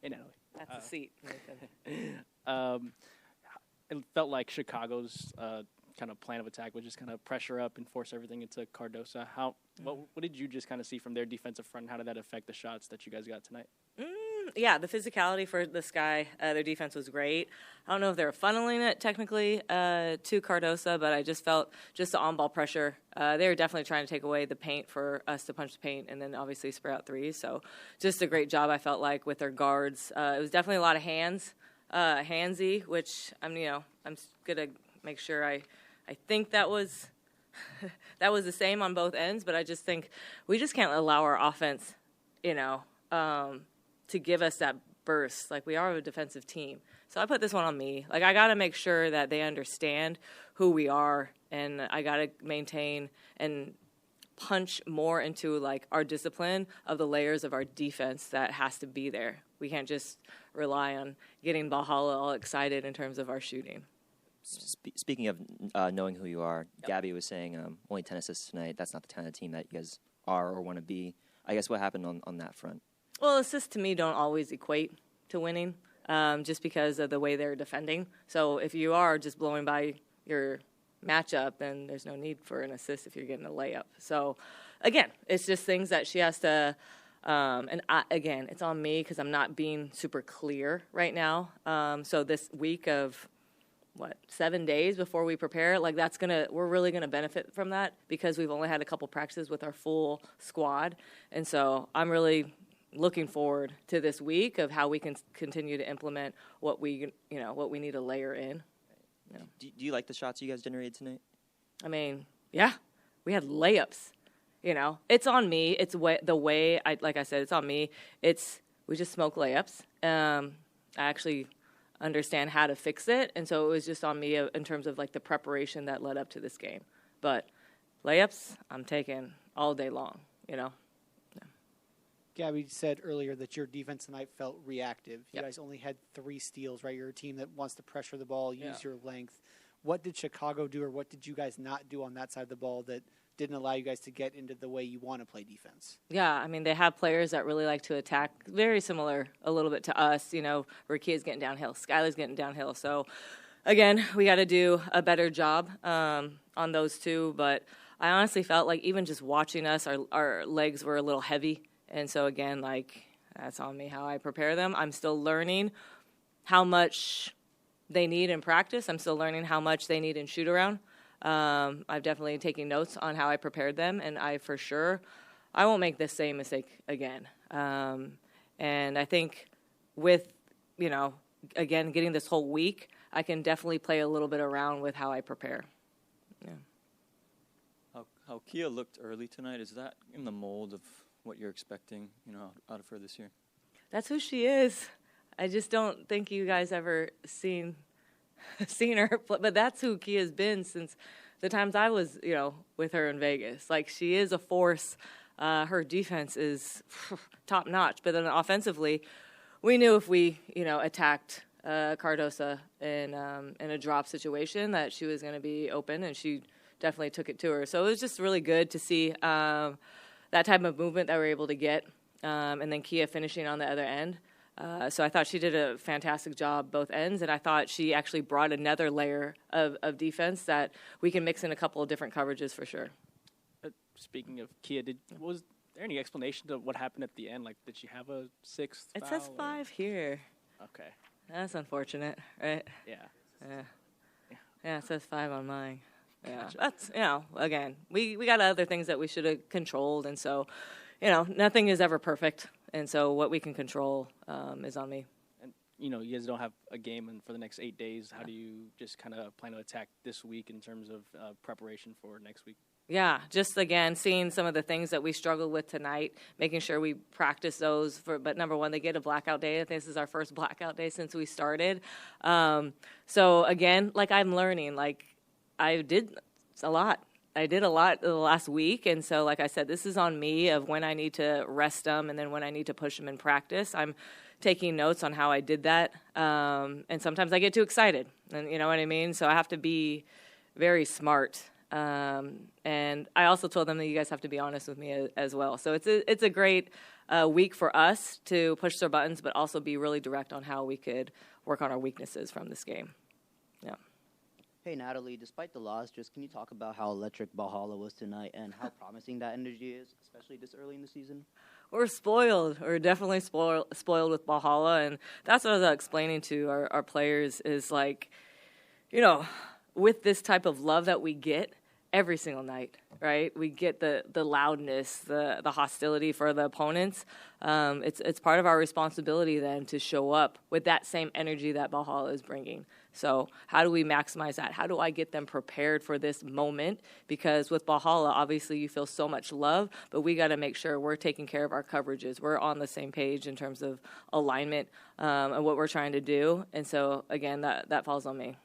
Hey, Natalie. That's a seat. It felt like Chicago's kind of plan of attack was just kind of pressure up and force everything into Cardosa. What did you just kind of see from their defensive front? And how did that affect the shots that you guys got tonight? Yeah, the physicality for this guy, their defense was great. I don't know if they were funneling it technically to Cardosa, but I just felt just the on-ball pressure. They were definitely trying to take away the paint for us to punch the paint and then obviously spray out threes. So just a great job, I felt like, with their guards. It was definitely a lot of handsy, which I'm going to make sure I think that was that was the same on both ends, but I just think we just can't allow our offense, to give us that burst. Like, we are a defensive team. So I put this one on me. Like, I got to make sure that they understand who we are, and I got to maintain and punch more into, like, our discipline of the layers of our defense that has to be there. We can't just rely on getting Ballhalla all excited in terms of our shooting. Speaking of knowing who you are, yep. Gabby was saying only 10 assists tonight. That's not the kind of team that you guys are or want to be. I guess what happened on that front? Well, assists to me don't always equate to winning, just because of the way they're defending. So if you are just blowing by your matchup, then there's no need for an assist if you're getting a layup. So, again, it's just things that she has to again, it's on me because I'm not being super clear right now. So this week of 7 days before we prepare, like, we're really gonna benefit from that because we've only had a couple practices with our full squad, and so I'm really looking forward to this week of how we can continue to implement what we need to layer in. Yeah. Do you like the shots you guys generated tonight? I mean, yeah, we had layups. It's on me. It's the way like I said, it's on me. We just smoke layups. I actually understand how to fix it, and so it was just on me in terms of, like, the preparation that led up to this game. But layups, I'm taking all day long. Yeah. Gabby said earlier that your defense tonight felt reactive. You Yep. guys only had 3 steals, right? You're a team that wants to pressure the ball, use your length. What did Chicago do, or what did you guys not do on that side of the ball that didn't allow you guys to get into the way you want to play defense? Yeah, I mean, they have players that really like to attack, very similar a little bit to us, where Kiah's getting downhill, Skylar's getting downhill. So, again, we got to do a better job on those two. But I honestly felt like even just watching us, our legs were a little heavy. And so, again, like, that's on me how I prepare them. I'm still learning how much they need in practice. I'm still learning how much they need in shoot-around. I've definitely taken notes on how I prepared them, and I won't make this same mistake again. And I think with, again, getting this whole week, I can definitely play a little bit around with how I prepare. Yeah. How Kiah looked early tonight, is that in the mold of what you're expecting, out of her this year? That's who she is. I just don't think you guys ever seen her play, but that's who Kiah's been since the times I was, with her in Vegas. Like, she is a force. Her defense is top notch, but then offensively, we knew if we, attacked Cardosa in a drop situation that she was going to be open, and she definitely took it to her. So it was just really good to see that type of movement that we're able to get, and then Kiah finishing on the other end. So I thought she did a fantastic job both ends, and I thought she actually brought another layer of defense that we can mix in a couple of different coverages for sure. Speaking of Kiah, was there any explanation to what happened at the end? Like, did she have a 6th It foul? says 5 here. Okay. That's unfortunate, right? Yeah. Yeah, it says 5 on mine. Yeah, Gotcha. that's, again, we got other things that we should have controlled, and so, nothing is ever perfect, and so what we can control is on me. And, you guys don't have a game for the next 8 days. How do you just kind of plan to attack this week in terms of preparation for next week? Yeah, just, again, seeing some of the things that we struggled with tonight, making sure we practice those. But number one, they get a blackout day. I think this is our first blackout day since we started. So, again, like, I'm learning, like, I did a lot the last week, and so, like I said, this is on me of when I need to rest them and then when I need to push them in practice. I'm taking notes on how I did that, and sometimes I get too excited, and you know what I mean? So I have to be very smart, and I also told them that you guys have to be honest with me as well. So it's a great week for us to push their buttons, but also be really direct on how we could work on our weaknesses from this game. Yeah. Hey, Natalie, despite the loss, just can you talk about how electric Ballhalla was tonight and how promising that energy is, especially this early in the season? We're spoiled. We're definitely spoiled with Ballhalla, and that's what I was explaining to our players is like, you know, with this type of love that we get every single night, right? We get the loudness, the hostility for the opponents. It's part of our responsibility then to show up with that same energy that Ballhalla is bringing. So how do we maximize that? How do I get them prepared for this moment? Because with Ballhalla, obviously you feel so much love, but we got to make sure we're taking care of our coverages. We're on the same page in terms of alignment and what we're trying to do. And so, again, that falls on me.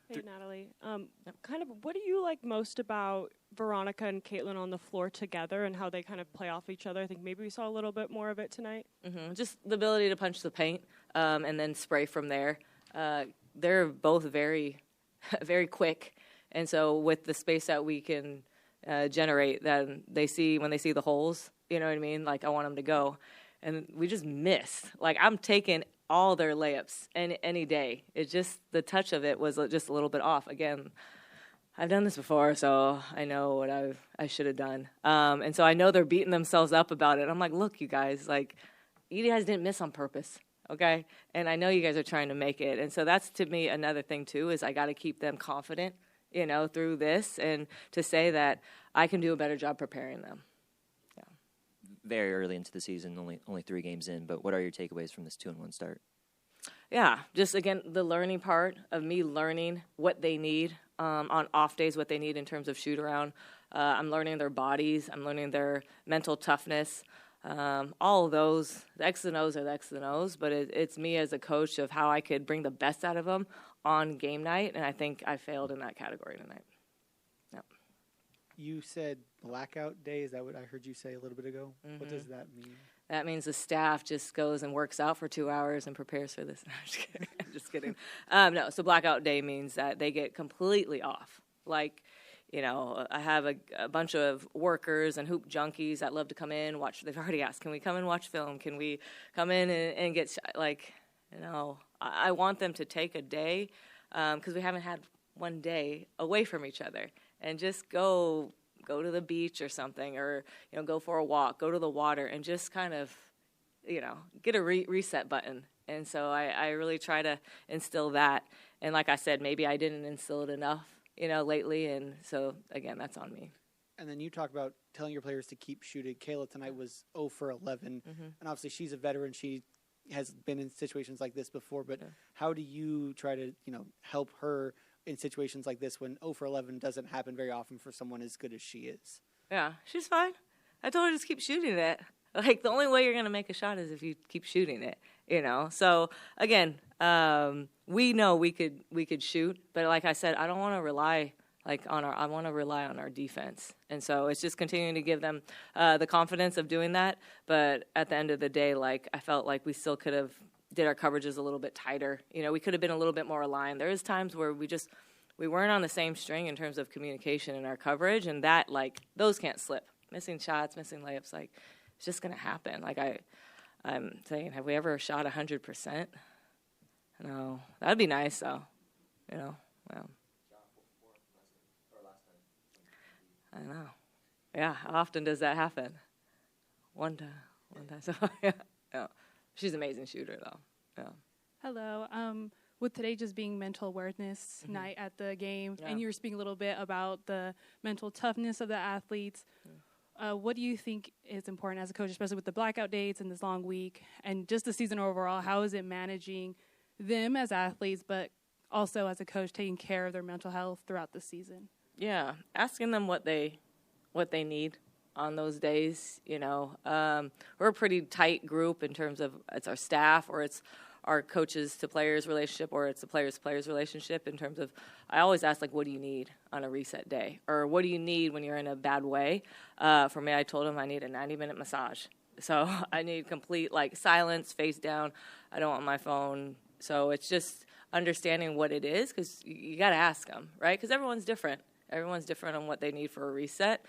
Hey, Natalie. Kind of, what do you like most about Veronica and Kaitlyn on the floor together and how they kind of play off each other? I think maybe we saw a little bit more of it tonight. Mm-hmm. Just the ability to punch the paint and then spray from there. They're both very, very quick. And so with the space that we can generate, then when they see the holes, you know what I mean? Like, I want them to go. And we just miss. Like, I'm taking all their layups any day. It's just the touch of it was just a little bit off. Again, I've done this before, so I know what I should have done. And so I know they're beating themselves up about it. I'm like, look, you guys, like, you guys didn't miss on purpose, okay? And I know you guys are trying to make it. And so that's, to me, another thing, too, is I got to keep them confident, you know, through this and to say that I can do a better job preparing them. Very early into the season, only 3 games in, but what are your takeaways from this 2-1 start? Yeah, just, again, the learning part of me learning what they need on off days, what they need in terms of shoot-around. I'm learning their bodies. I'm learning their mental toughness. All of those, the X's and O's are the X's and O's, but it's me as a coach of how I could bring the best out of them on game night, and I think I failed in that category tonight. You said blackout day. Is that what I heard you say a little bit ago? Mm-hmm. What does that mean? That means the staff just goes and works out for 2 hours and prepares for this. No, I'm just kidding. I'm just kidding. No, so blackout day means that they get completely off. Like, you know, I have a bunch of workers and hoop junkies that love to come in, watch. They've already asked, can we come and watch film? Can we come in and get, like, you know, I want them to take a day because we haven't had one day away from each other. And just go to the beach or something, or, you know, go for a walk, go to the water, and just kind of, you know, get a reset button. And so I really try to instill that. And like I said, maybe I didn't instill it enough, you know, lately. And so, again, that's on me. And then you talk about telling your players to keep shooting. Kayla tonight was 0 for 11. Mm-hmm. And obviously she's a veteran. She has been in situations like this before. But how do you try to, you know, help her in situations like this when 0 for 11 doesn't happen very often for someone as good as she is? Yeah, she's fine. I told her just keep shooting it. Like, the only way you're going to make a shot is if you keep shooting it, you know? So, again, we know we could shoot, but like I said, I don't want to rely I want to rely on our defense. And so it's just continuing to give them the confidence of doing that. But at the end of the day, like, I felt like we still could have did our coverages a little bit tighter. You know, we could have been a little bit more aligned. There is times where we weren't on the same string in terms of communication in our coverage, and that, like, those can't slip. Missing shots, missing layups, like, it's just going to happen. Like, I'm saying, have we ever shot 100%? No. That would be nice, though. You know, well. I know. Yeah, how often does that happen? One time. So, yeah. She's an amazing shooter, though. Yeah. Hello. With today just being mental awareness night at the game, and you were speaking a little bit about the mental toughness of the athletes, what do you think is important as a coach, especially with the blackout dates and this long week, and just the season overall? How is it managing them as athletes, but also as a coach taking care of their mental health throughout the season? Yeah, asking them what they need on those days. You know, we're a pretty tight group in terms of it's our staff or it's our coaches to players relationship or it's the players to players relationship in terms of I always ask, like, what do you need on a reset day, or what do you need when you're in a bad way? For me, I told them I need a 90-minute massage. So I need complete, like, silence, face down. I don't want my phone. So it's just understanding what it is, because you got to ask them, right? Because everyone's different. Everyone's different on what they need for a reset.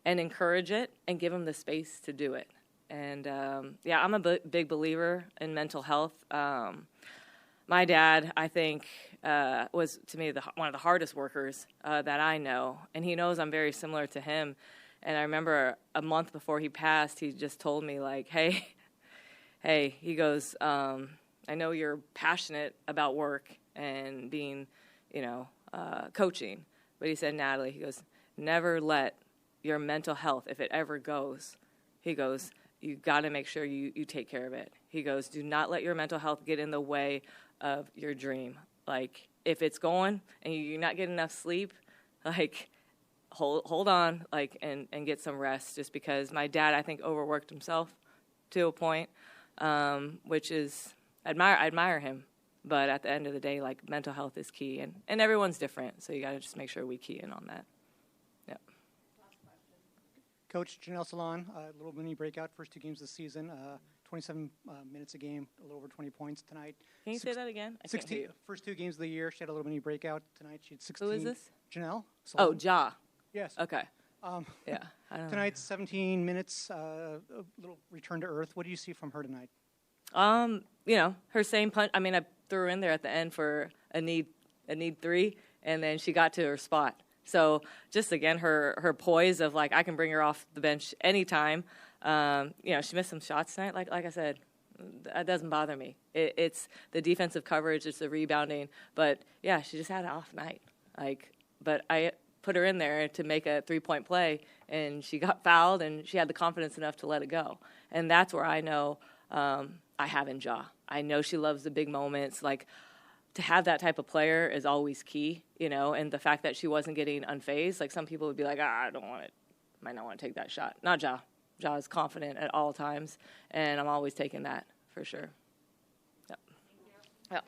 and encourage it and give them the space to do it. And, I'm a big believer in mental health. My dad, I think, was, to me, one of the hardest workers that I know. And he knows I'm very similar to him. And I remember a month before he passed, he just told me, like, hey, he goes, I know you're passionate about work and being, coaching. But he said, Natalie, he goes, never let your mental health, if it ever goes, he goes, you got to make sure you take care of it. He goes, do not let your mental health get in the way of your dream. Like, if it's going and you're not getting enough sleep, like, hold on, like, and get some rest. Just because my dad, I think, overworked himself to a point, which is, I admire him. But at the end of the day, like, mental health is key, and everyone's different, so you got to just make sure we key in on that. Yep. Coach, Janelle Salon, a little mini breakout, first 2 games this season, 27 minutes a game, a little over 20 points tonight. Can you say that again? I can't hear you. First 2 games of the year, she had a little mini breakout tonight. She had 16. Who is this? Janelle Oh, Salon. Ja. Yes. Okay. Yeah. I don't Tonight, 17 minutes, a little return to earth. What do you see from her tonight? Her same punch. I mean, I threw her in there at the end for a need 3, and then she got to her spot. So just, again, her poise of, like, I can bring her off the bench anytime. She missed some shots tonight. Like I said, that doesn't bother me. It's the defensive coverage. It's the rebounding. But, yeah, she just had an off night. But I put her in there to make a 3-point play, and she got fouled, and she had the confidence enough to let it go. And that's where I know I have in Ja. I know she loves the big moments. Like, to have that type of player is always key, and the fact that she wasn't getting unfazed. Like, some people would be like, I don't want it. Might not want to take that shot. Not Ja. Ja is confident at all times, and I'm always taking that for sure. Yep.